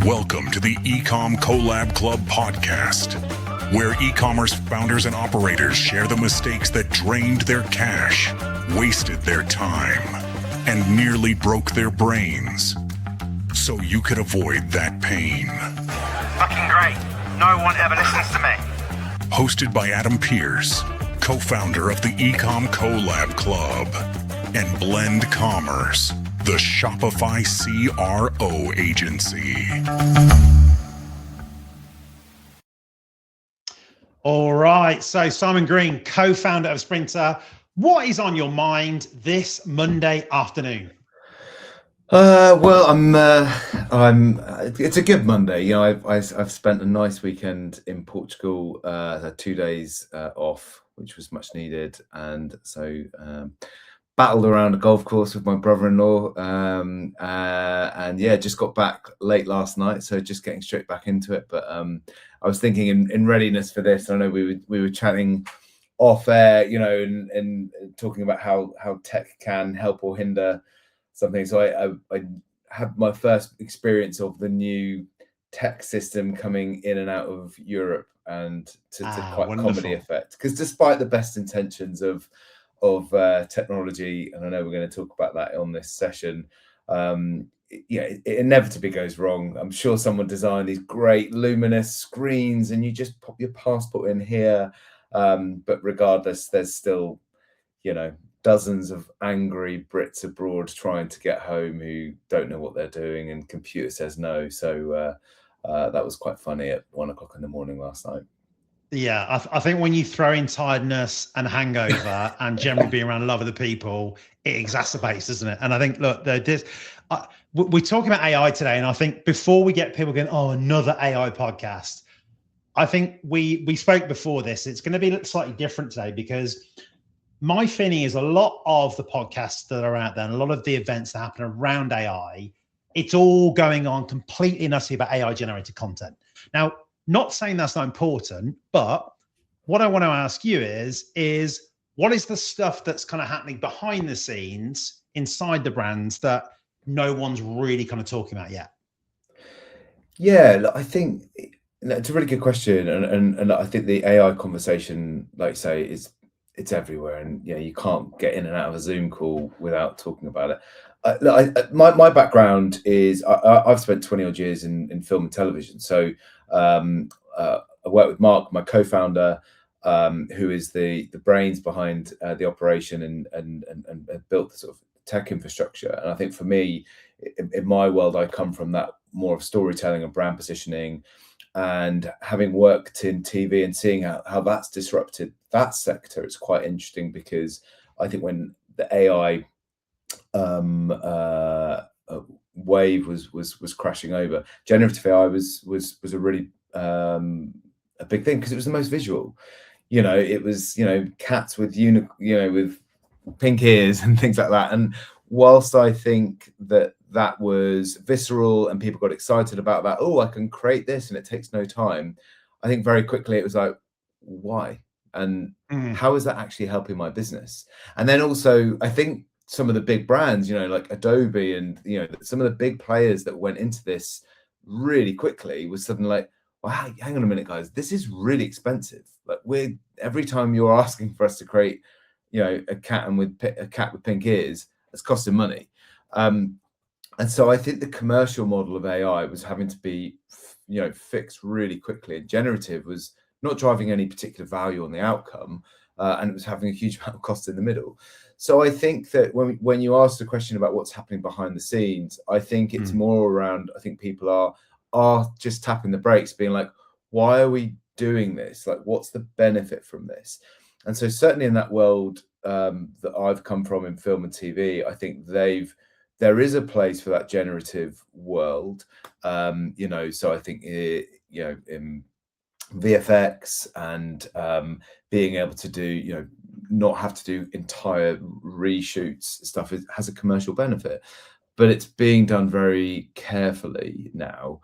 Welcome to the eCom Collab Club podcast, where e-commerce founders and operators share the mistakes that drained their cash, wasted their time, and nearly broke their brains, so you could avoid that pain. Fucking great. No one ever listens to me. Hosted by Adam Pearce, co-founder of the eCom Collab Club, and Blend Commerce, the Shopify CRO agency. All right, so Simon Green, co-founder of Sprintr. What is on your mind this Monday afternoon? Well, it's a good Monday. You know, I've spent a nice weekend in Portugal. Had 2 days off, which was much needed, and so battled around a golf course with my brother-in-law, and yeah, just got back late last night, so just getting straight back into it. But I was thinking in readiness for this, I know we were chatting off air, you know, and talking about how tech can help or hinder something. So I had my first experience of the new tech system coming in and out of Europe, and to quite wonderful. comedy effect, because despite the best intentions of technology, and I know we're going to talk about that on this session, it inevitably goes wrong. I'm sure someone designed these great luminous screens and you just pop your passport in here, but regardless, there's still, you know, dozens of angry Brits abroad trying to get home who don't know what they're doing, and computer says no. So that was quite funny at 1 o'clock in the morning last night. Yeah, I think when you throw in tiredness and hangover and generally being around a lot of the people, it exacerbates, doesn't it? And I think, look, we're talking about AI today, and I think before we get people going, oh, another AI podcast, I think we spoke before this. It's going to be slightly different today, because my feeling is a lot of the podcasts that are out there and a lot of the events that happen around AI, it's all going on completely and utterly about AI generated content. Now, not saying that's not important, but what I want to ask you is what is the stuff that's kind of happening behind the scenes inside the brands that no one's really kind of talking about yet? Yeah, I think it's a really good question, and I think the AI conversation, like you say, it's everywhere, and you know, you can't get in and out of a Zoom call without talking about it. My background is I've spent 20 odd years in film and television. So I work with Mark, my co-founder, who is the brains behind the operation and built the sort of tech infrastructure. And I think for me, in my world, I come from that more of storytelling and brand positioning, and having worked in TV and seeing how that's disrupted that sector, it's quite interesting, because I think when the AI wave was crashing over, generative AI was a really a big thing, because it was the most visual. You know, it was, you know, cats with with pink ears and things like that. And whilst I think that was visceral and people got excited about that, oh, I can create this and it takes no time, I think very quickly it was like, why? And how is that actually helping my business? And then also, I think some of the big brands, you know, like Adobe and, you know, some of the big players that went into this really quickly was suddenly like, well, hang on a minute, guys, this is really expensive. Like, every time you're asking for us to create, you know, a cat with pink ears, it's costing money. And so I think the commercial model of AI was having to be, you know, fixed really quickly. And generative was not driving any particular value on the outcome, and it was having a huge amount of cost in the middle. So I think that when you ask the question about what's happening behind the scenes, I think it's more around, I think people are just tapping the brakes, being like, why are we doing this? Like, what's the benefit from this? And so certainly in that world that I've come from in film and TV, I think there is a place for that generative world. You know, so I think, you know, in VFX and being able to do, you know, not have to do entire reshoots stuff, it has a commercial benefit, but it's being done very carefully now.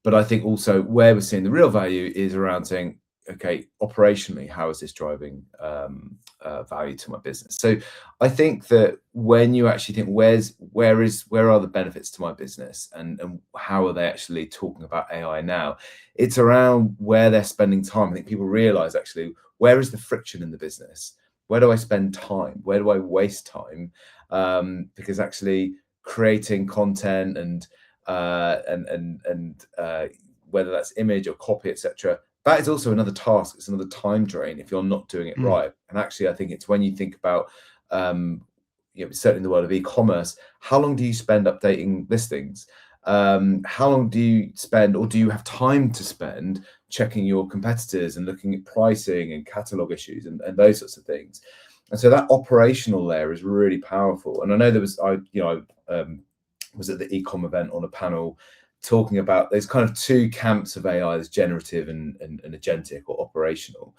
But I think also where we're seeing the real value is around saying, okay, operationally, how is this driving value to my business? So I think that when you actually think where are the benefits to my business, and how are they actually talking about AI now, it's around where they're spending time. I think people realize actually, where is the friction in the business? Where do I spend time? Where do I waste time? Because actually creating content and whether that's image or copy, etc., that is also another task. It's another time drain if you're not doing it right. And actually, I think it's when you think about, certainly in the world of e-commerce, how long do you spend updating listings? How long do you spend, or do you have time to spend checking your competitors and looking at pricing and catalog issues and those sorts of things? And so that operational layer is really powerful. And I know I was at the e-com event on a panel talking about there's kind of two camps of AI: there's generative and agentic or operational.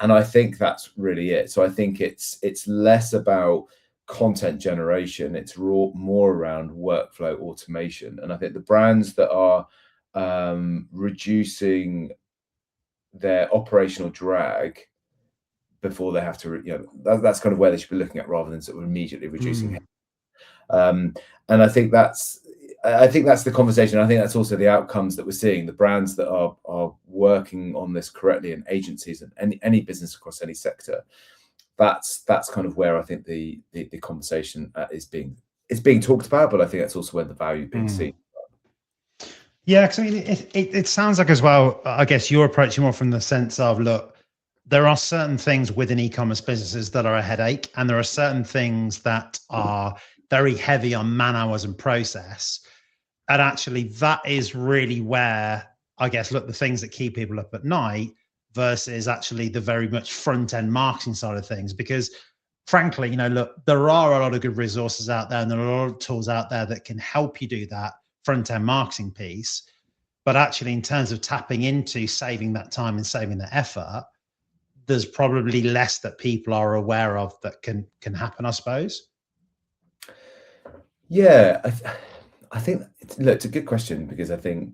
And I think that's really it. So I think it's less about content generation, it's more around workflow automation. And I think the brands that are reducing their operational drag before they have to, that's kind of where they should be looking at, rather than sort of immediately reducing it. And I think that's the conversation. I think that's also the outcomes that we're seeing. The brands that are working on this correctly, and agencies and any business across any sector, that's kind of where I think the conversation is being talked about. But I think that's also where the value is being seen. Yeah, because I mean, it sounds like as well, I guess you're approaching more from the sense of, look, there are certain things within e-commerce businesses that are a headache, and there are certain things that are very heavy on man hours and process. And actually, that is really where, I guess, look, the things that keep people up at night versus actually the very much front end marketing side of things. Because frankly, look, there are a lot of good resources out there, and there are a lot of tools out there that can help you do that front end marketing piece. But actually, in terms of tapping into saving that time and saving the effort, there's probably less that people are aware of that can happen, I suppose. Yeah, I think it's a good question, because I think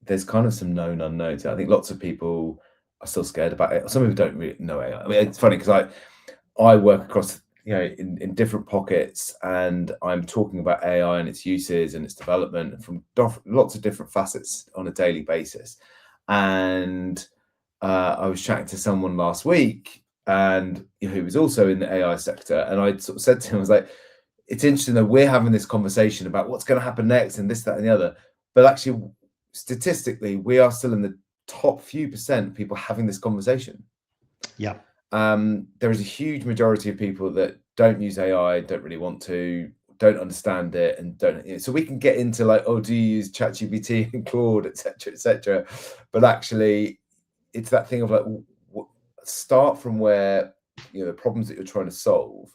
there's kind of some known unknowns. I think lots of people are still scared about it. Some people don't really know AI. I mean, it's funny because I work across, in different pockets, and I'm talking about AI and its uses and its development from lots of different facets on a daily basis. And I was chatting to someone last week, and who was also in the AI sector, and I sort of said to him, I was like, it's interesting that we're having this conversation about what's going to happen next and this, that, and the other, but actually, statistically, we are still in the top few percent of people having this conversation. Yeah. There is a huge majority of people that don't use AI, don't really want to, don't understand it, and don't. So we can get into like, oh, do you use ChatGPT and Claude, etc., etc. But actually, it's that thing of like, start from where the problems that you're trying to solve,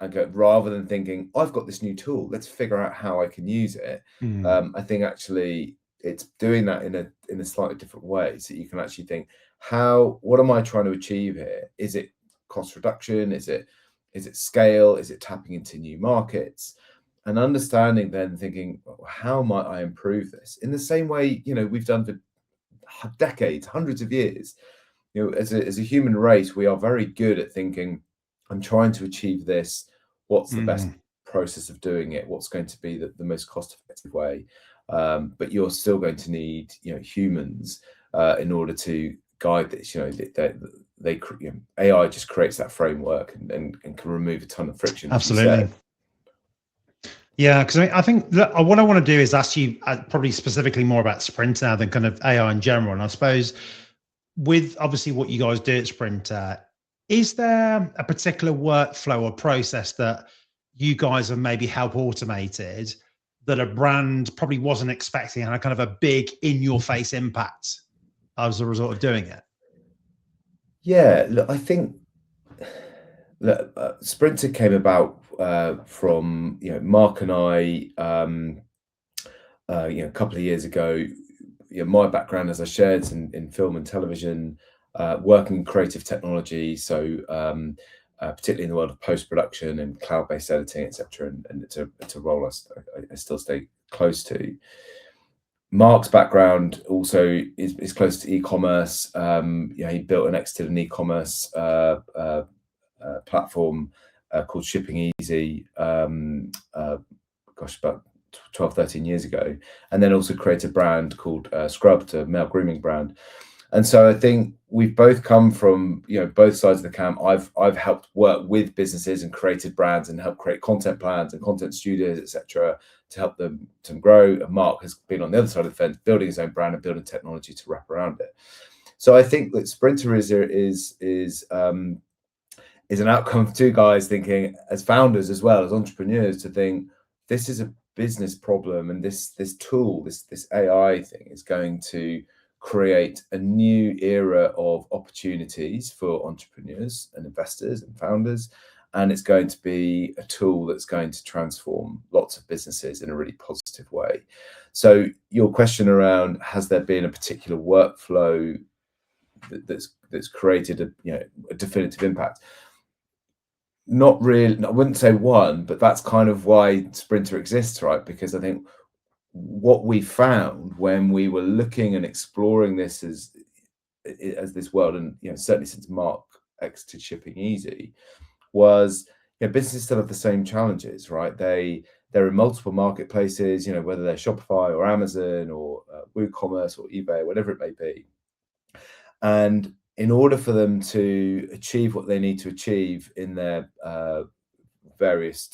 and go, rather than thinking, I've got this new tool, let's figure out how I can use it. I think actually it's doing that in a slightly different way, so you can actually think, what am I trying to achieve here? Is it cost reduction? Is it scale? Is it tapping into new markets? And understanding, then thinking, how might I improve this in the same way we've done for decades, hundreds of years. As a human race, we are very good at thinking, I'm trying to achieve this. What's the best process of doing it? What's going to be the most cost-effective way? But you're still going to need humans in order to guide this. AI just creates that framework and can remove a ton of friction. Absolutely. Yeah, because I think what I want to do is ask you probably specifically more about Sprintr now than kind of AI in general. And I suppose with obviously what you guys do at Sprintr, is there a particular workflow or process that you guys have maybe helped automated that a brand probably wasn't expecting, and a kind of a big in-your-face impact as a result of doing it? Yeah, look, I think Sprintr came about from Mark and I a couple of years ago. My background, as I shared, in film and television, working in creative technology, so particularly in the world of post-production and cloud-based editing, etc. And it's a role I still stay close to. Mark's background also is close to e-commerce. He built and exited an e-commerce platform called Shipping Easy, about 12, 13 years ago, and then also created a brand called Scrubbed, a male grooming brand. And so I think we've both come from both sides of the camp. I've helped work with businesses and created brands and helped create content plans and content studios, etc., to help them to grow. And Mark has been on the other side of the fence, building his own brand and building technology to wrap around it. So I think that Sprintr is an outcome of two guys thinking, as founders as well as entrepreneurs, to think this is a business problem, and this tool, this AI thing, is going to create a new era of opportunities for entrepreneurs and investors and founders, and it's going to be a tool that's going to transform lots of businesses in a really positive way. So your question around, has there been a particular workflow that's created a definitive impact? Not really. I wouldn't say one, but that's kind of why Sprintr exists, right? Because I think what we found when we were looking and exploring this as this world, and certainly since Mark exited Shipping Easy, was businesses still have the same challenges, right? They're in multiple marketplaces, whether they're Shopify or Amazon or WooCommerce or eBay, whatever it may be. And in order for them to achieve what they need to achieve in their various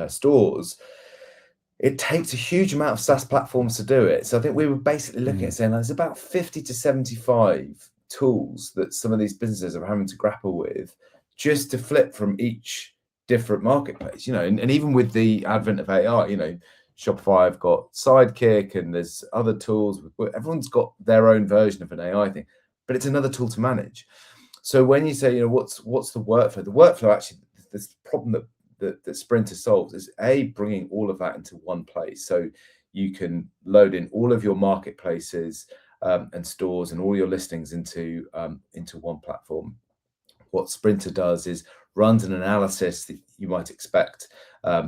stores, it takes a huge amount of SaaS platforms to do it. So I think we were basically looking at saying there's about 50 to 75 tools that some of these businesses are having to grapple with just to flip from each different marketplace, and even with the advent of AI, Shopify have got Sidekick and there's other tools. Everyone's got their own version of an AI thing, but it's another tool to manage. So when you say, what's the workflow? The workflow, actually, this problem that Sprintr solves is bringing all of that into one place. So you can load in all of your marketplaces and stores and all your listings into one platform. What Sprintr does is runs an analysis that you might expect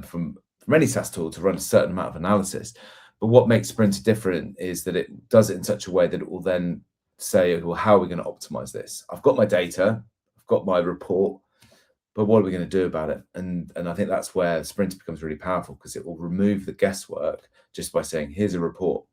from any SaaS tool to run a certain amount of analysis. But what makes Sprintr different is that it does it in such a way that it will then say, well, how are we going to optimize this? I've got my data, I've got my report, but what are we going to do about it? And I think that's where Sprintr becomes really powerful, because it will remove the guesswork just by saying, here's a report,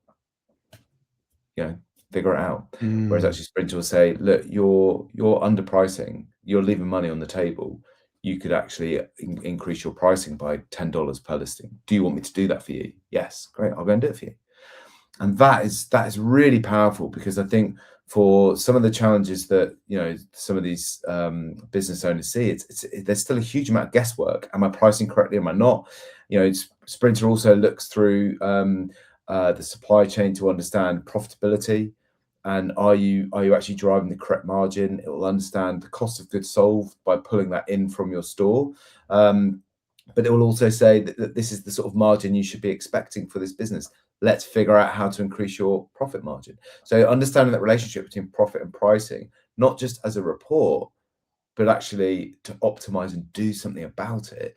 figure it out. Whereas actually Sprintr will say, look, you're underpricing, you're leaving money on the table. You could actually increase your pricing by $10 per listing. Do you want me to do that for you? Yes, great, I'll go and do it for you. And that is really powerful, because I think for some of the challenges that some of these business owners see, there's still a huge amount of guesswork. Am I pricing correctly? Am I not? Sprintr also looks through the supply chain to understand profitability, and are you actually driving the correct margin? It will understand the cost of goods sold by pulling that in from your store. But it will also say that this is the sort of margin you should be expecting for this business. Let's figure out how to increase your profit margin. So understanding that relationship between profit and pricing, not just as a report, but actually to optimize and do something about it,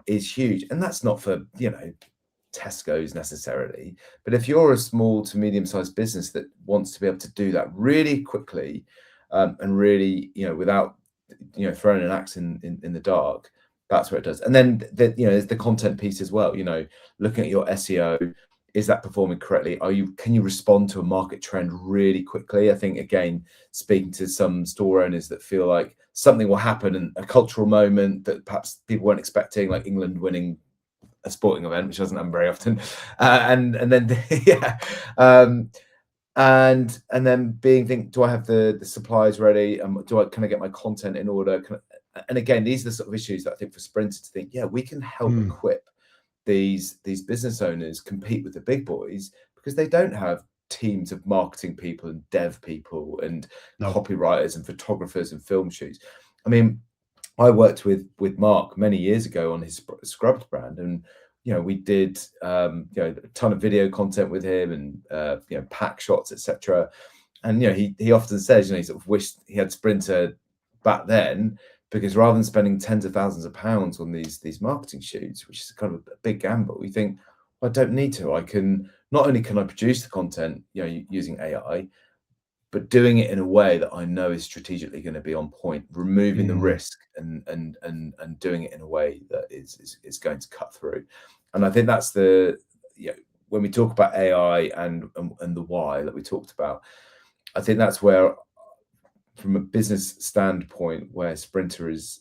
is huge. And that's not for, Tesco's necessarily, but if you're a small to medium-sized business that wants to be able to do that really quickly and really, without, throwing an axe in the dark, that's where it does. And then there's the content piece as well. Looking at your SEO, is that performing correctly? Can you respond to a market trend really quickly? I think, again, speaking to some store owners that feel like something will happen, and a cultural moment that perhaps people weren't expecting, like England winning a sporting event, which doesn't happen very often, and then and then do I have the supplies ready? Can I get my content in order? And again, these are the sort of issues that I think for Sprintr to think, we can help equip these business owners compete with the big boys, because they don't have teams of marketing people and dev people and copywriters and photographers and film shoots. I mean, I worked with Mark many years ago on his Scrubbed brand, and we did a ton of video content with him, and pack shots, etc. And he often says, he sort of wished he had Sprintr back then, because rather than spending tens of thousands of pounds on these marketing shoots, which is kind of a big gamble, you think, well, I don't need to. I can not only can I produce the content, using AI, but doing it in a way that I know is strategically going to be on point, removing the risk and doing it in a way that is going to cut through. And I think that's when we talk about AI and the why that we talked about, I think that's where, from a business standpoint, where Sprintr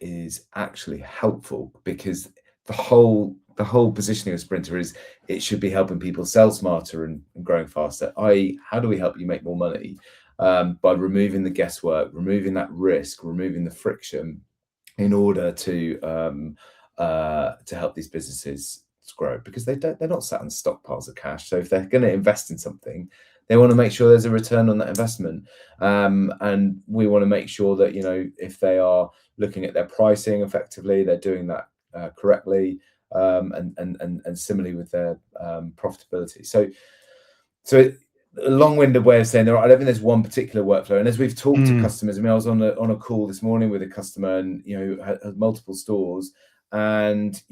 is actually helpful, because the whole positioning of Sprintr is it should be helping people sell smarter and growing faster. How do we help you make more money by removing the guesswork, removing that risk, removing the friction, in order to help these businesses grow, because they're not sat on stockpiles of cash. So if they're going to invest in something, they want to make sure there's a return on that investment, and we want to make sure that if they are looking at their pricing effectively, they're doing that correctly, and similarly with their profitability. So a long-winded way of saying I don't think there's one particular workflow. And as we've talked to customers, I was on a call this morning with a customer, and had multiple stores, and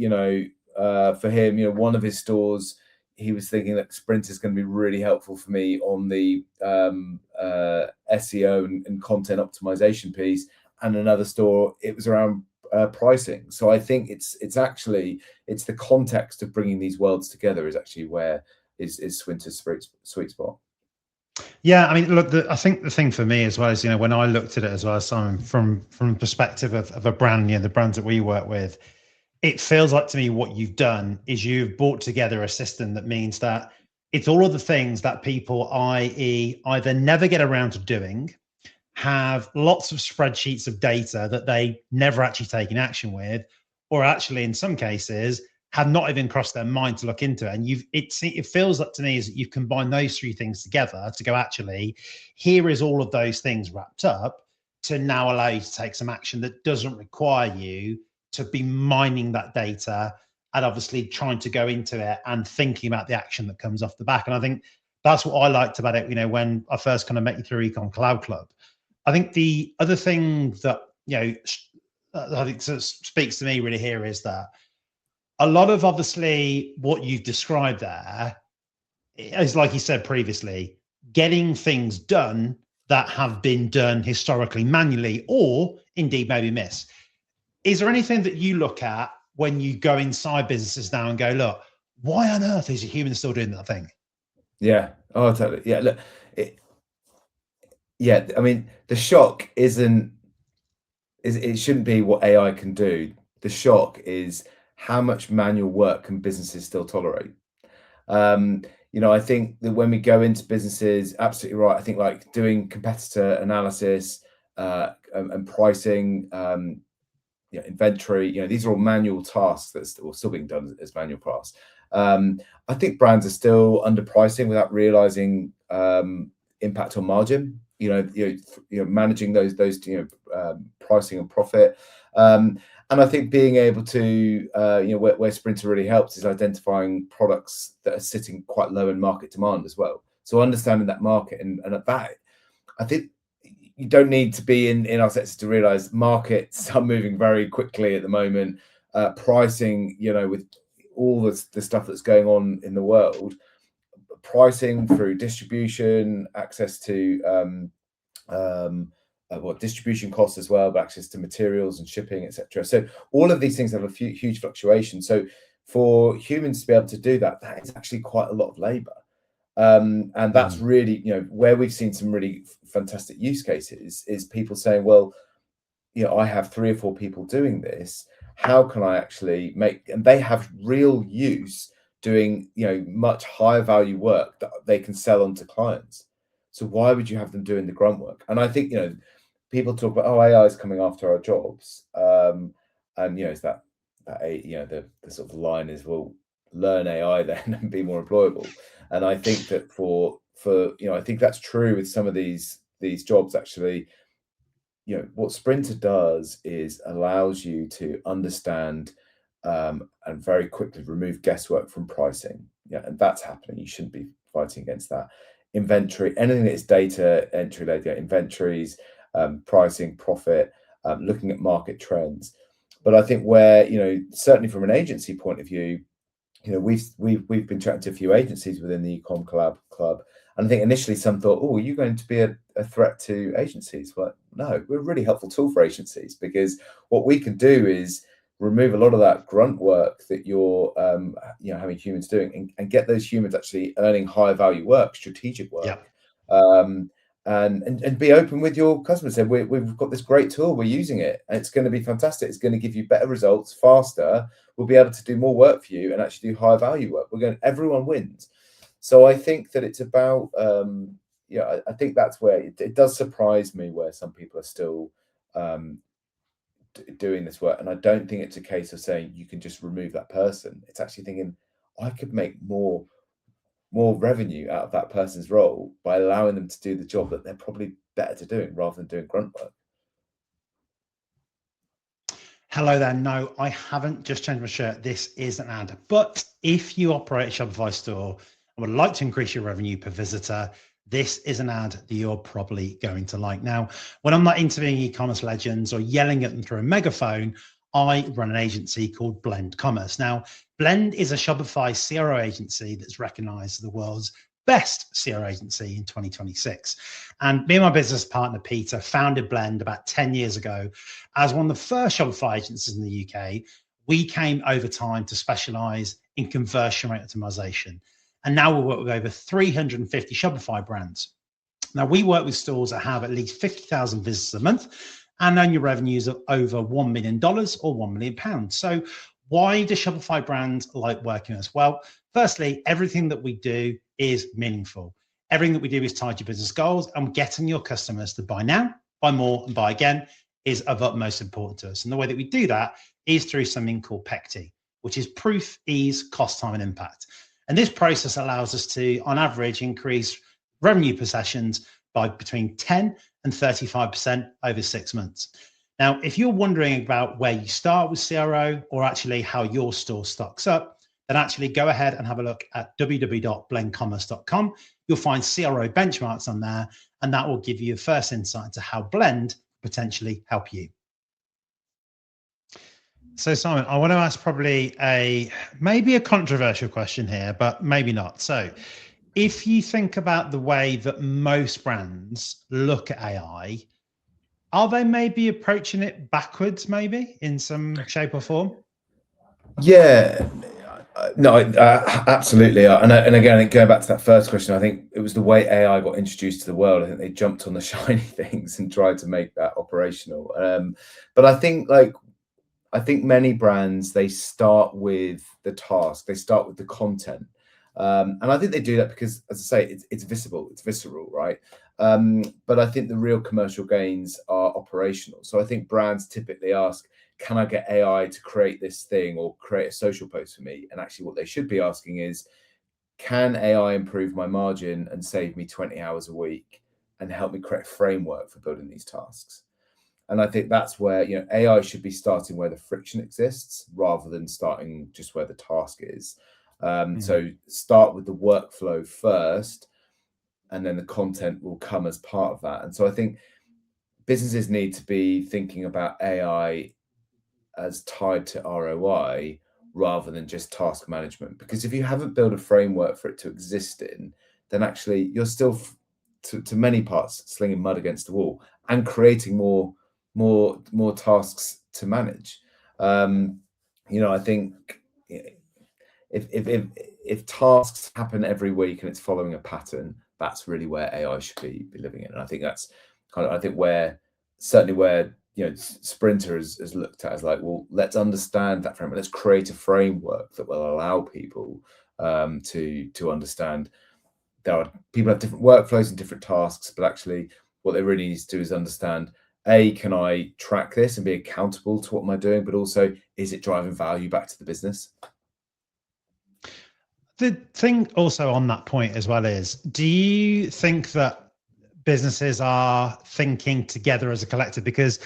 for him, one of his stores, he was thinking that Sprint is going to be really helpful for me on the SEO and content optimization piece, and another store, it was around pricing. So I think it's the context of bringing these worlds together is actually where is Sprintr's sweet spot. Yeah, I mean, look, I think the thing for me as well is, when I looked at it as well, Simon, from the perspective of a brand, the brands that we work with, it feels like to me what you've done is you've brought together a system that means that it's all of the things that people, i.e., either never get around to doing, have lots of spreadsheets of data that they never actually take in action with, or actually in some cases have not even crossed their mind to look into it. And it feels like to me is that you've combined those three things together to go, actually, here is all of those things wrapped up to now allow you to take some action that doesn't require you to be mining that data and obviously trying to go into it and thinking about the action that comes off the back. And I think that's what I liked about it, when I first kind of met you through Ecom Cloud Club. I think the other thing that, I think speaks to me really here is that a lot of obviously what you've described there is, like you said previously, getting things done that have been done historically manually, or indeed maybe miss. Is there anything that you look at when you go inside businesses now and go, look, why on earth is a human still doing that thing? Yeah. Oh, totally. Yeah. Look, I mean, the shock it shouldn't be what AI can do. The shock is how much manual work can businesses still tolerate. I think that when we go into businesses, absolutely right. I think like doing competitor analysis and pricing, inventory, these are all manual tasks that are still being done as manual tasks. I think brands are still underpricing without realizing impact on margin. Managing those pricing and profit. And I think being able to, where Sprintr really helps is identifying products that are sitting quite low in market demand as well. So understanding that market and at that, I think you don't need to be in our sector to realize markets are moving very quickly at the moment. Pricing, with all the stuff that's going on in the world, pricing through distribution, access to distribution costs as well, but access to materials and shipping, etc. So all of these things have a huge fluctuation. So for humans to be able to do that is actually quite a lot of labor. And that's really, where we've seen some really fantastic use cases is people saying, well, I have 3 or 4 people doing this. How can I actually and they have real use doing, much higher value work that they can sell on to clients. So why would you have them doing the grunt work? And I think, people talk about, AI is coming after our jobs. And, is that the sort of line is, well, learn AI then and be more employable. And I think that for I think that's true with some of these jobs actually. What Sprintr does is allows you to understand and very quickly remove guesswork from pricing. Yeah, and that's happening. You shouldn't be fighting against that. Inventory, anything that is data entry later, inventories, pricing, profit, looking at market trends. But I think where, certainly from an agency point of view, we've been chatting to a few agencies within the Ecom Collab Club, and I think initially some thought, oh, are you going to be a threat to agencies? Well, no, we're a really helpful tool for agencies, because what we can do is remove a lot of that grunt work that you're having humans doing, and get those humans actually earning higher value work, strategic work. And be open with your customers. Say, we've got this great tool, we're using it, and it's going to be fantastic. It's going to give you better results faster. We'll be able to do more work for you and actually do higher value work. Everyone wins. So I think that it's about, I think that's where it does surprise me where some people are still doing this work. And I don't think it's a case of saying you can just remove that person. It's actually thinking, I could make more revenue out of that person's role by allowing them to do the job that they're probably better to doing, rather than doing grunt work. Hello there. No, I haven't just changed my shirt. This is an ad. But if you operate a Shopify store and would like to increase your revenue per visitor, this is an ad that you're probably going to like. Now, when I'm not interviewing e-commerce legends or yelling at them through a megaphone, I run an agency called Blend Commerce. Now, Blend is a Shopify CRO agency that's recognized as the world's best CRO agency in 2026. And me and my business partner, Peter, founded Blend about 10 years ago as one of the first Shopify agencies in the UK. We came over time to specialize in conversion rate optimization. And now we work with over 350 Shopify brands. Now, we work with stores that have at least 50,000 visitors a month and annual revenues of over $1 million or £1 million. So why do Shopify brands like working with us? Well, firstly, everything that we do is meaningful. Everything that we do is tied to your business goals, and getting your customers to buy now, buy more, and buy again is of utmost importance to us. And the way that we do that is through something called PECT, which is proof, ease, cost, time, and impact. And this process allows us to, on average, increase revenue per sessions by between 10 and 35% over 6 months. Now, if you're wondering about where you start with CRO, or actually how your store stocks up, then actually go ahead and have a look at www.blendcommerce.com. You'll find CRO benchmarks on there, and that will give you a first insight into how Blend potentially help you. So Simon, I want to ask probably maybe a controversial question here, but maybe not. So if you think about the way that most brands look at AI, are they maybe approaching it backwards, maybe in some shape or form? Yeah, no, absolutely. And again, going back to that first question, I think it was the way AI got introduced to the world. I think they jumped on the shiny things and tried to make that operational. But I think many brands, they start with the task, they start with the content. And I think they do that because, as I say, it's visible, it's visceral, right? But I think the real commercial gains are operational. So I think brands typically ask, can I get AI to create this thing or create a social post for me? And actually what they should be asking is, can AI improve my margin and save me 20 hours a week and help me create a framework for building these tasks? And I think that's where, AI should be starting where the friction exists rather than starting just where the task is. So start with the workflow first, and then the content will come as part of that. And so I think businesses need to be thinking about AI as tied to ROI rather than just task management. Because if you haven't built a framework for it to exist in, then actually you're still, to many parts, slinging mud against the wall and creating more tasks to manage. I think if tasks happen every week and it's following a pattern, that's really where AI should be living in. And I think that's where Sprintr has looked at as like, well, let's understand that framework. Let's create a framework that will allow people to understand people have different workflows and different tasks, but actually what they really need to do is understand, can I track this and be accountable to what am I doing? But also, is it driving value back to the business? The thing also on that point as well is, do you think that businesses are thinking together as a collective? Because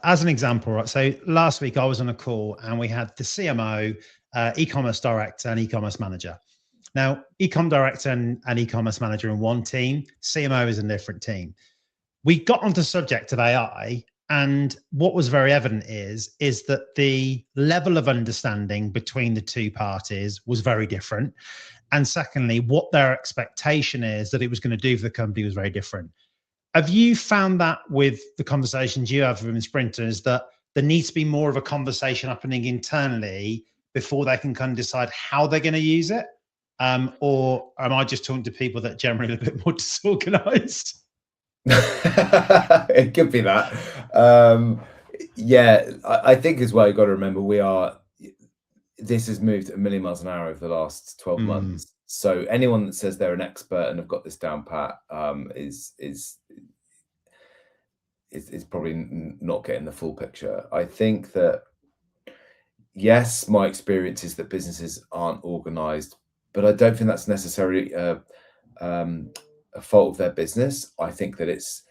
as an example, right, so last week I was on a call and we had the CMO, e-commerce director and e-commerce manager. Now, e-com director and e-commerce manager in one team, CMO is in a different team. We got onto the subject of AI And what was very evident is that the level of understanding between the two parties was very different. And secondly, what their expectation is that it was going to do for the company was very different. Have you found that with the conversations you have with Sprinters, that there needs to be more of a conversation happening internally before they can kind of decide how they're going to use it? Or am I just talking to people that generally are a bit more disorganized? It could be that. Yeah, I think as well, you've got to remember this has moved a million miles an hour over the last 12 months. So anyone that says they're an expert and have got this down pat is probably not getting the full picture. I think that, yes, my experience is that businesses aren't organized, but I don't think that's necessarily a fault of their business. I think that it's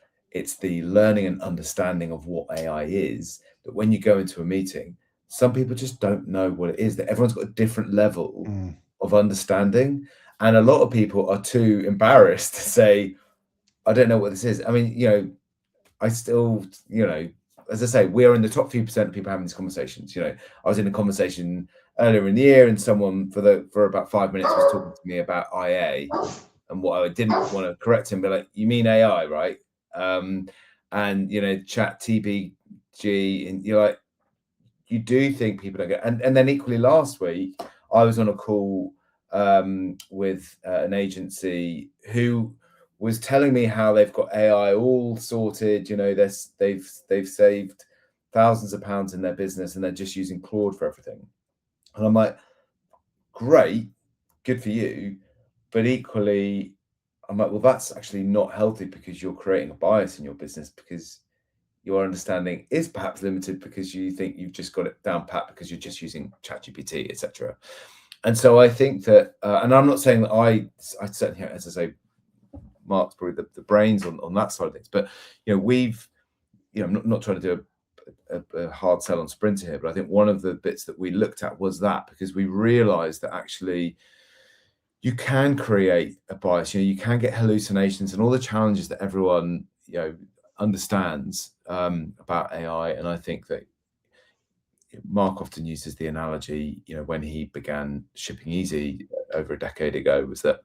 the learning and understanding of what AI is, that when you go into a meeting, some people just don't know what it is, that everyone's got a different level of understanding. And a lot of people are too embarrassed to say, I don't know what this is. I mean, I still, as I say, we're in the top few percent of people having these conversations. I was in a conversation earlier in the year, and someone for about 5 minutes was talking to me about IA, and what I didn't want to correct him, but like, you mean AI, right? And chat TBG, and you're like, you do think people don't get. And then equally last week, I was on a call with an agency who was telling me how they've got AI all sorted. They've saved thousands of pounds in their business, and they're just using Claude for everything. And I'm like, great, good for you. But equally, I'm like, well, that's actually not healthy, because you're creating a bias in your business, because your understanding is perhaps limited because you think you've just got it down pat because you're just using ChatGPT, etc. And so I think that, and I'm not saying that I certainly, as I say, Mark's probably the brains on that side of things, but I'm not trying to do a hard sell on Sprintr here, but I think one of the bits that we looked at was that, because we realized that actually you can create a bias, you can get hallucinations and all the challenges that everyone understands about AI. And I think that Mark often uses the analogy, when he began shipping easy over a decade ago, was that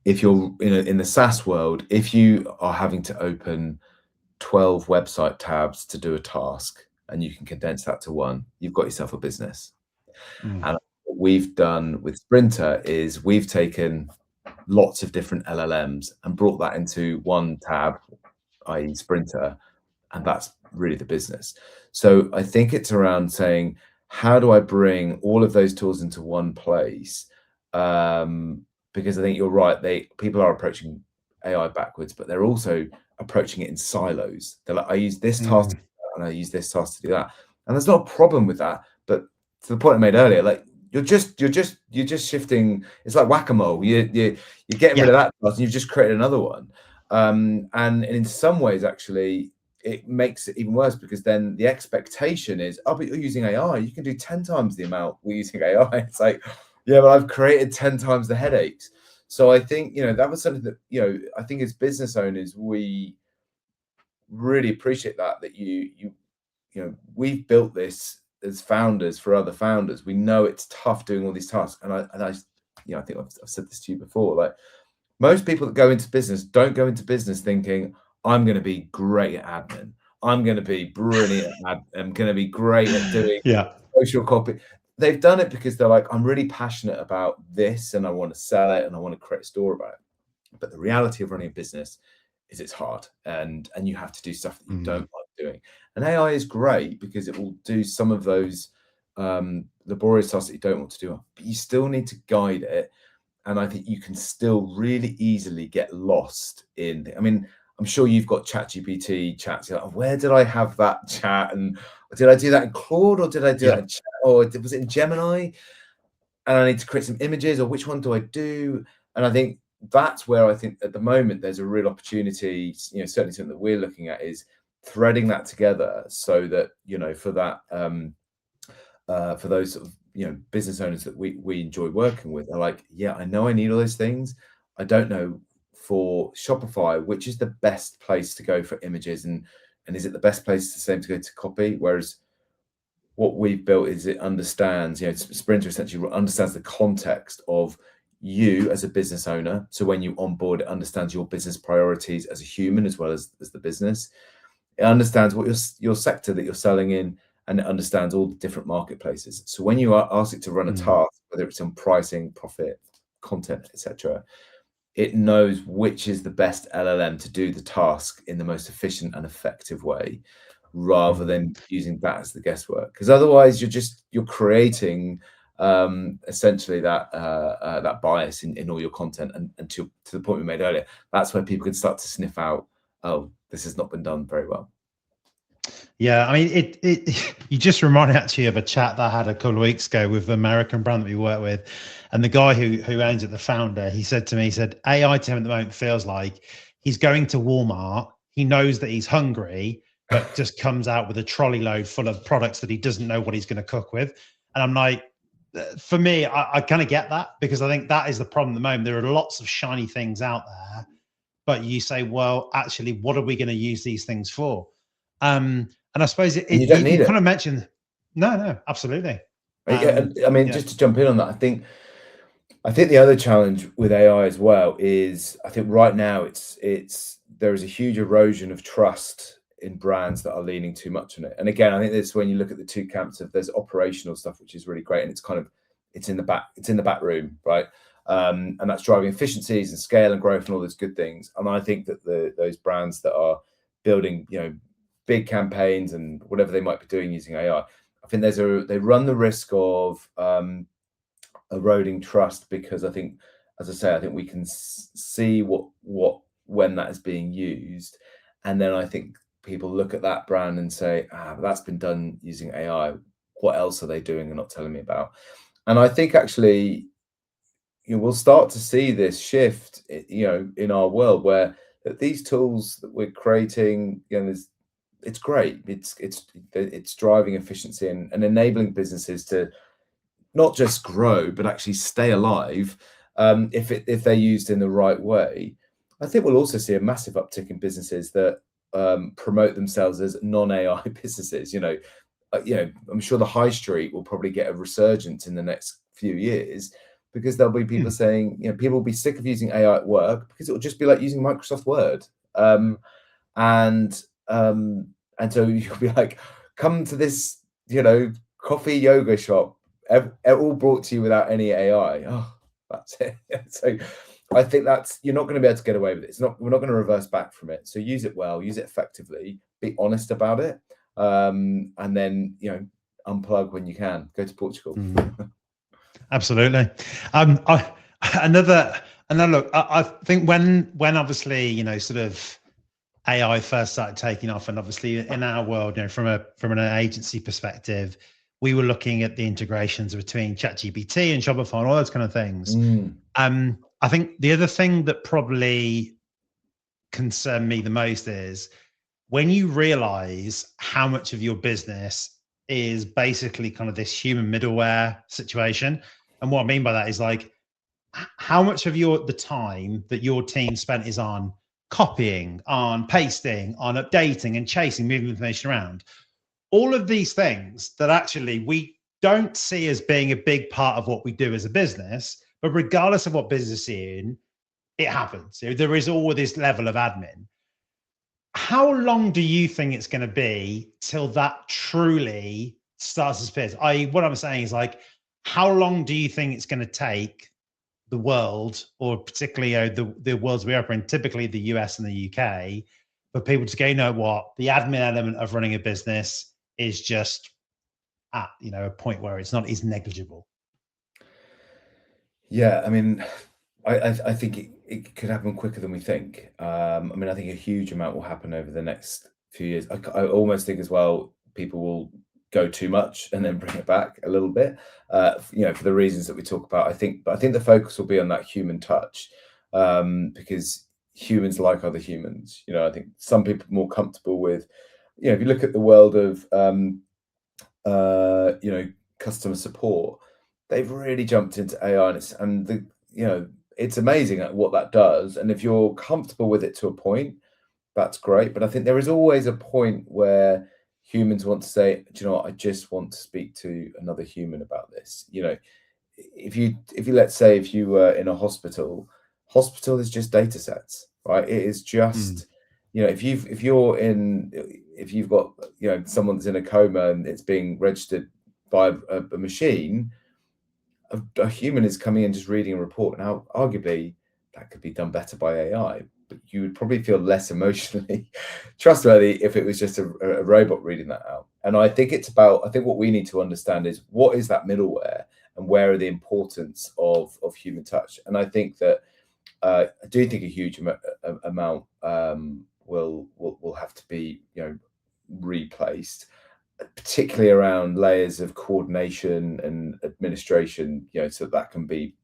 if you're in the SaaS world, if you are having to open 12 website tabs to do a task and you can condense that to one, you've got yourself a business. And what we've done with Sprintr is we've taken lots of different LLMs and brought that into one tab, i.e. Sprintr, and that's really the business. So I think it's around saying, how do I bring all of those tools into one place? Because I think you're right, people are approaching AI backwards, but they're also approaching it in silos. They're like, I use this task and I use this task to do that. And there's not a problem with that, but to the point I made earlier, like you're just shifting. It's like whack-a-mole. You're getting rid of that task and you've just created another one. And in some ways, actually, it makes it even worse, because then the expectation is, oh, but you're using AI, you can do 10 times the amount we're using AI. It's like, yeah, but I've created 10 times the headaches. So I think, that was something that, I think as business owners, we really appreciate that we've built this as founders for other founders. We know it's tough doing all these tasks. And I think I've said this to you before, like most people that go into business don't go into business thinking, I'm going to be great at admin. I'm going to be brilliant I'm going to be great at doing social copy. They've done it because they're like, I'm really passionate about this and I want to sell it and I want to create a store about it. But the reality of running a business is it's hard, and you have to do stuff that you don't like doing. And AI is great because it will do some of those laborious tasks that you don't want to do, but you still need to guide it. And I think you can still really easily get lost in, I'm sure you've got ChatGPT chats. You're like, where did I have that chat? And did I do that in Claude, or did I do that in chat, or was it in Gemini? And I need to create some images, or which one do I do? And I think that's where I think at the moment there's a real opportunity. Certainly something that we're looking at is threading that together, so that for that for those sort of business owners that we enjoy working with are like, yeah, I know I need all those things. I don't know for Shopify which is the best place to go for images, and and is it the best place the same to go to copy? Whereas what we've built is it understands, Sprintr essentially understands the context of you as a business owner. So when you onboard, it understands your business priorities as a human as well as the business. It understands what your sector that you're selling in, and it understands all the different marketplaces. So when you ask it to run a task, whether it's on pricing, profit, content, etc., it knows which is the best LLM to do the task in the most efficient and effective way, rather than using that as the guesswork. Because otherwise, you're creating essentially that bias in all your content, and to the point we made earlier, that's where people can start to sniff out, oh, this has not been done very well. Yeah, I mean, it you just reminded actually of a chat that I had a couple of weeks ago with the American brand that we work with, and the guy who owns it, the founder, he said to me, he said, AI to him at the moment feels like he's going to Walmart, he knows that he's hungry, but just comes out with a trolley load full of products that he doesn't know what he's going to cook with. And I'm like, for me, I kind of get that, because I think that is the problem at the moment. There are lots of shiny things out there, but you say, well, actually, what are we going to use these things for? And I suppose you don't need it. kind of mentioned, no, absolutely. I mean, just to jump in on that, I think the other challenge with AI as well is, I think right now there is a huge erosion of trust in brands that are leaning too much on it. And again, I think that's when you look at the two camps of, there's operational stuff, which is really great, and it's in the back room, right? And that's driving efficiencies and scale and growth and all those good things. And I think that those brands that are building, big campaigns and whatever they might be doing using AI, I think they run the risk of eroding trust, because I think, as I say, I think we can see when that is being used, and then I think people look at that brand and say, that's been done using AI. What else are they doing and not telling me about? And I think actually, we'll start to see this shift, in our world, where these tools that we're creating, it's great. It's driving efficiency and enabling businesses to not just grow, but actually stay alive, if they're used in the right way. I think we'll also see a massive uptick in businesses that promote themselves as non-AI businesses. I'm sure the high street will probably get a resurgence in the next few years, because there'll be people saying, people will be sick of using AI at work, because it will just be like using Microsoft Word. And so you'll be like, come to this, coffee yoga shop, all brought to you without any AI. Oh, that's it. So I think you're not going to be able to get away with it. We're not going to reverse back from it. So use it well, use it effectively, be honest about it. And then, unplug when you can. Go to Portugal. Absolutely. Look, I think when obviously, sort of AI first started taking off, and obviously in our world, from an agency perspective, we were looking at the integrations between ChatGPT and Shopify and all those kind of things. I think the other thing that probably concerned me the most is when you realize how much of your business is basically kind of this human middleware situation. And what I mean by that is, like, how much of the time that your team spent is on copying, on pasting, on updating and chasing, moving information around. All of these things that actually we don't see as being a big part of what we do as a business, but regardless of what business you're in, it happens. There is always this level of admin. How long do you think it's going to be till that truly starts to disappear? What I'm saying is, like, how long do you think it's going to take the world, or particularly the worlds we operate in, typically the US and the UK, for people to go, you know what, the admin element of running a business is just at a point where it's not as negligible? Yeah, I mean, I think it could happen quicker than we think. I mean, I think a huge amount will happen over the next few years. I almost think as well, people will go too much and then bring it back a little bit, for the reasons that we talk about. But I think the focus will be on that human touch, because humans like other humans. I think some people are more comfortable with, if you look at the world of, customer support, they've really jumped into AI, it's amazing at what that does. And if you're comfortable with it to a point, that's great. But I think there is always a point where humans want to say, do you know what, I just want to speak to another human about this. You know, if you let's say if you were in a hospital is just data sets, right? It is just, you know, if you've got, you know, someone that's in a coma and it's being registered by a machine, a human is coming in just reading a report. Now, arguably, that could be done better by AI, but you would probably feel less emotionally trustworthy if it was just a robot reading that out. And I think what we need to understand is what is that middleware and where are the importance of human touch. And I think that I do think a huge amount will have to be, you know, replaced, particularly around layers of coordination and administration, you know, so that can be,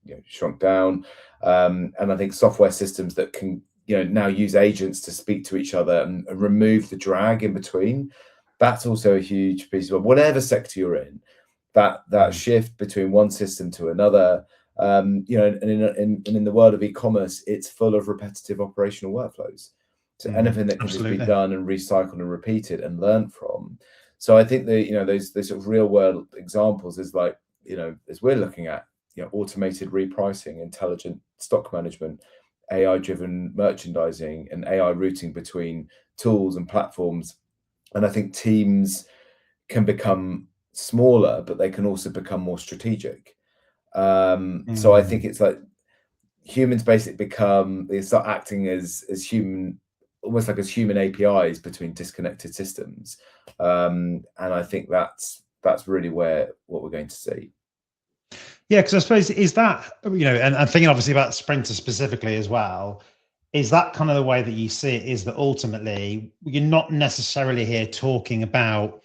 you know, shrunk down. And I think software systems that can, you know, now use agents to speak to each other and remove the drag in between, that's also a huge piece of whatever sector you're in, that shift between one system to another. You know, and in the world of e-commerce, it's full of repetitive operational workflows. So anything that can just be done and recycled and repeated and learned from. So I think you know, those sort of real world examples is like, you know, as we're looking at, you know, automated repricing, intelligent stock management, AI driven merchandising, and AI routing between tools and platforms. And I think teams can become smaller, but they can also become more strategic. So I think it's like humans basically they start acting as human, almost like as human APIs between disconnected systems. And I think that's really what we're going to see. Yeah, because I suppose is that, you know, and I'm thinking obviously about Sprintr specifically as well, is that kind of the way that you see it, is that ultimately you're not necessarily here talking about,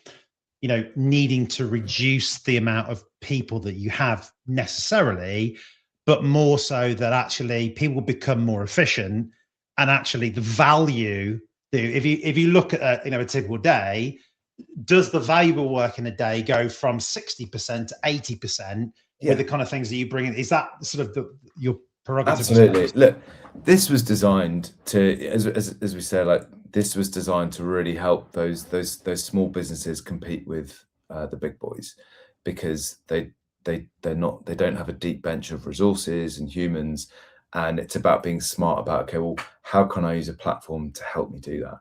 you know, needing to reduce the amount of people that you have necessarily, but more so that actually people become more efficient, and actually the value, if you look at a typical day, does the valuable work in a day go from 60% to 80% with the kind of things that you bring in? Is that sort of your prerogative? Absolutely. Look, this was designed to, as we say, like, this was designed to really help those small businesses compete with the big boys, because they don't have a deep bench of resources and humans, and it's about being smart about, okay, well, how can I use a platform to help me do that?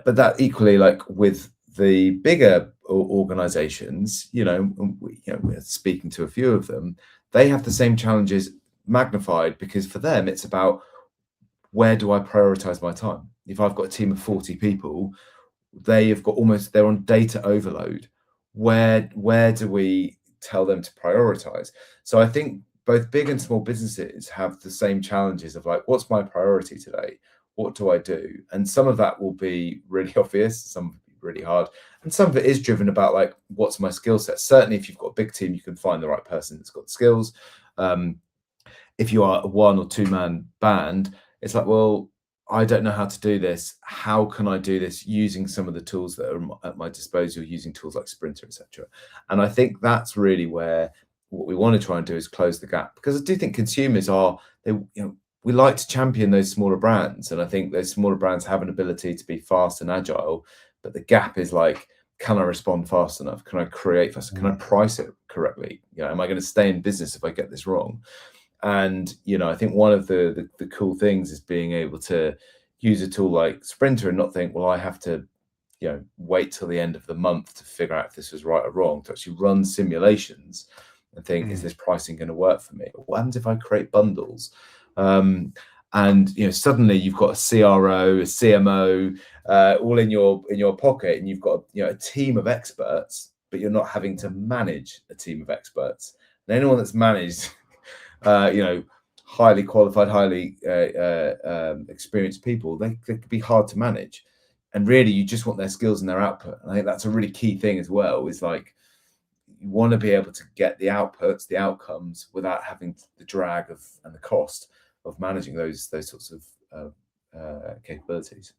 But that equally, like with the bigger organizations, you know, we're speaking to a few of them, they have the same challenges magnified, because for them it's about, where do I prioritize my time? If I've got a team of 40 people, they're on data overload. Where do we tell them to prioritize? So I think both big and small businesses have the same challenges of, like, what's my priority today? What do I do? And some of that will be really obvious, some will be really hard, and some of it is driven about, like, what's my skill set? Certainly if you've got a big team, you can find the right person that's got the skills. If you are a 1 or 2 man band, it's like, well, I don't know how to do this. How can I do this using some of the tools that are at my disposal, using tools like Sprintr, etc. And I think that's really where what we want to try and do is close the gap, because I do think consumers we like to champion those smaller brands, and I think those smaller brands have an ability to be fast and agile, but the gap is, like, can I respond fast enough? Can I create fast? Can I price it correctly? You know, am I going to stay in business if I get this wrong? And, you know, I think one of the cool things is being able to use a tool like Sprintr and not think, well, I have to, you know, wait till the end of the month to figure out if this was right or wrong, to actually run simulations and think, is this pricing going to work for me? What happens if I create bundles? And, you know, suddenly you've got a CRO, a CMO, all in your pocket, and you've got, you know, a team of experts, but you're not having to manage a team of experts. And anyone that's managed, you know, highly qualified, highly experienced people, they could be hard to manage. And really, you just want their skills and their output. And I think that's a really key thing as well, is, like, you want to be able to get the outputs, the outcomes, without having the drag and the cost of managing those sorts of capabilities.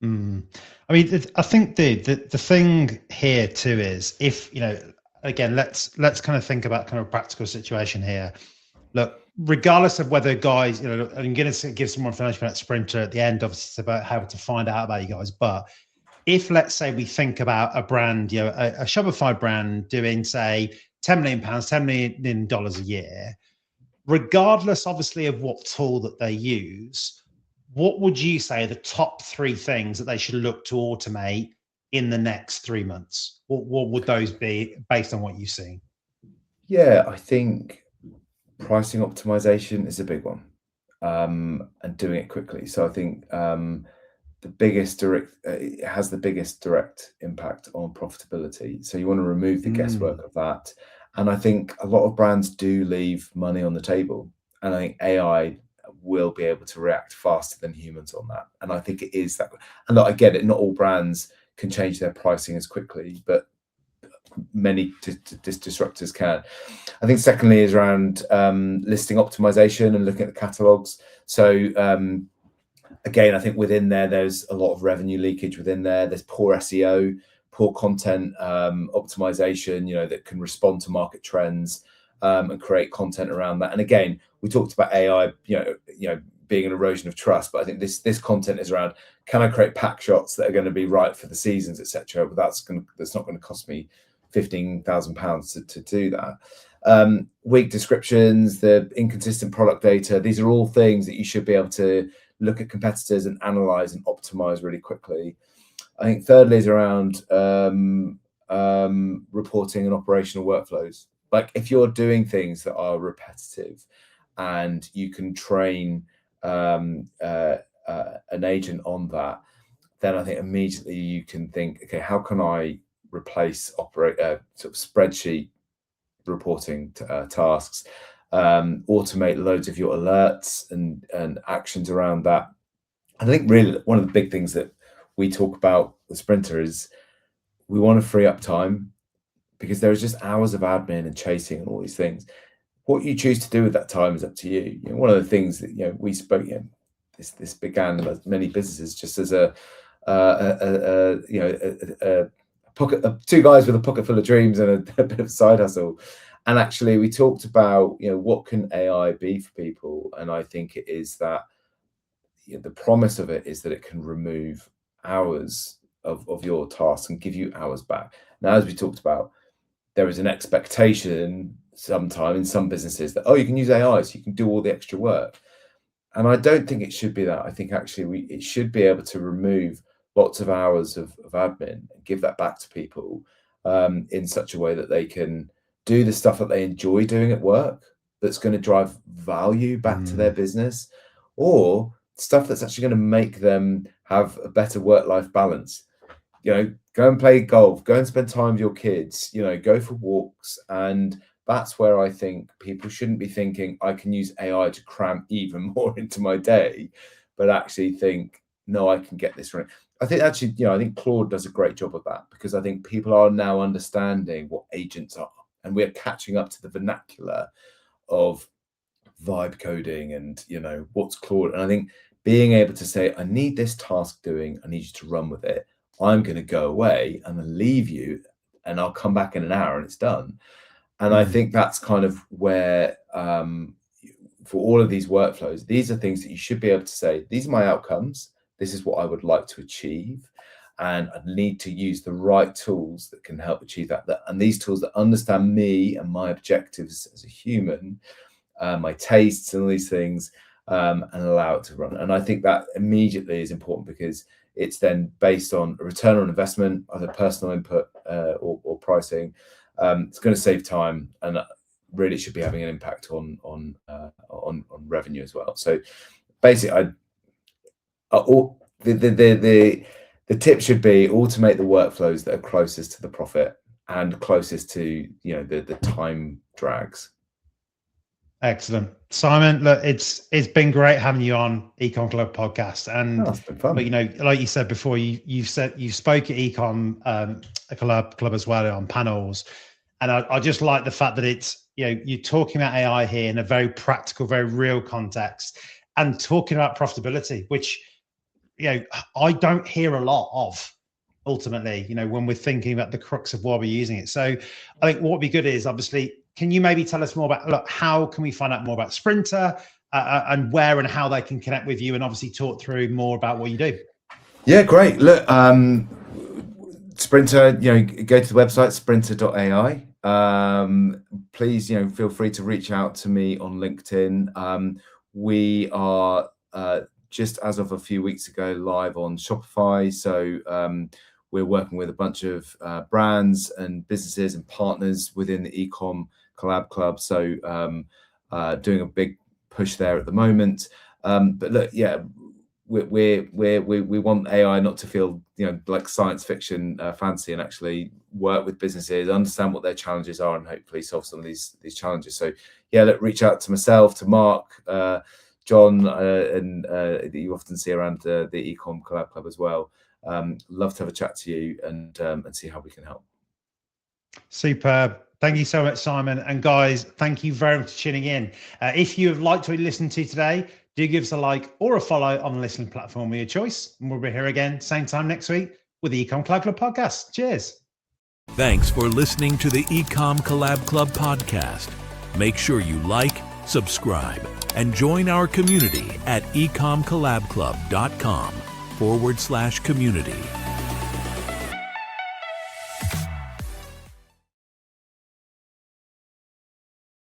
I mean, I think the thing here too is, if, you know, again, let's kind of think about kind of a practical situation here. Look, regardless of whether guys, I'm going to give some more information about Sprintr at the end. Obviously, it's about how to find out about you guys. But if, let's say, we think about a brand, a Shopify brand doing, say, £10 million, $10 million a year, regardless, obviously, of what tool that they use, what would you say are the top 3 things that they should look to automate in the next 3 months? What would those be based on what you've seen? Yeah, I think pricing optimization is a big one, and doing it quickly. So I think it has the biggest direct impact on profitability. So you want to remove the guesswork of that. And I think a lot of brands do leave money on the table. And I think AI will be able to react faster than humans on that. And I think it is that. And look, I get it, not all brands can change their pricing as quickly, but many disruptors can. I think secondly is around listing optimization and looking at the catalogs. So again, I think within there's a lot of revenue leakage within there. There's poor SEO, poor content optimization, that can respond to market trends and create content around that. And again, we talked about AI, being an erosion of trust, but I think this content is around, can I create pack shots that are going to be right for the seasons, etc. But that's not going to cost me £15,000 to do that. Weak descriptions, the inconsistent product data, these are all things that you should be able to look at competitors and analyze and optimize really quickly. I think thirdly is around reporting and operational workflows. Like if you're doing things that are repetitive and you can train an agent on that, then I think immediately you can think, okay, how can I replace sort of spreadsheet reporting tasks, automate loads of your alerts and actions around that. I think really one of the big things that we talk about with Sprintr is we want to free up time, because there is just hours of admin and chasing and all these things. What you choose to do with that time is up to you. One of the things that we spoke, this began as many businesses just as a pocket, 2 guys with a pocket full of dreams and a bit of side hustle. And actually, we talked about what can AI be for people, and I think it is that the promise of it is that it can remove hours of your tasks and give you hours back. Now, as we talked about, there is an expectation sometime in some businesses that, you can use AI so you can do all the extra work. And I don't think it should be that. I think actually it should be able to remove lots of hours of admin and give that back to people in such a way that they can do the stuff that they enjoy doing at work, that's going to drive value back to their business, or stuff that's actually going to make them have a better work-life balance. Go and play golf, go and spend time with your kids, go for walks. And that's where I think people shouldn't be thinking, I can use AI to cram even more into my day, but actually think, no, I can get this right. I think actually, I think Claude does a great job of that, because I think people are now understanding what agents are, and we're catching up to the vernacular of vibe coding and, what's Claude. And I think being able to say, I need this task doing, I need you to run with it. I'm going to go away and then leave you, and I'll come back in an hour and it's done. And I think that's kind of where, for all of these workflows, these are things that you should be able to say, these are my outcomes. This is what I would like to achieve. And I need to use the right tools that can help achieve that. And these tools that understand me and my objectives as a human, my tastes and all these things, and allow it to run. And I think that immediately is important, because it's then based on a return on investment, either personal input or pricing. It's going to save time, and really should be having an impact on revenue as well. So basically, the tip should be automate the workflows that are closest to the profit and closest to the time drags. Excellent, Simon. Look, it's been great having you on Ecom Club podcast, and it's been fun. But, like you said before, you spoke at Ecom club as well on panels, and I just like the fact that it's you're talking about AI here in a very practical, very real context, and talking about profitability, which I don't hear a lot of. Ultimately, when we're thinking about the crux of why we're using it. So I think what would be good is, obviously, can you maybe tell us more about, look, how can we find out more about Sprintr and where and how they can connect with you, and obviously talk through more about what you do? Yeah, great. Look, Sprintr, go to the website, sprintr.ai. Please, feel free to reach out to me on LinkedIn. We are just as of a few weeks ago live on Shopify. So we're working with a bunch of brands and businesses and partners within the eCom Collab Club. So doing a big push there at the moment. But look, yeah, we want AI not to feel like science fiction fancy, and actually work with businesses, understand what their challenges are, and hopefully solve some of these challenges. So yeah, look, reach out to myself, to Mark, John, and that you often see around the eCom Collab Club as well. Love to have a chat to you and see how we can help. Superb. Thank you so much, Simon. And guys, thank you very much for tuning in. If you have liked what you listened to today, do give us a like or a follow on the listening platform of your choice. And we'll be here again, same time next week with the eCom Collab Club podcast. Cheers. Thanks for listening to the eCom Collab Club podcast. Make sure you like, subscribe, and join our community at ecomcollabclub.com/community.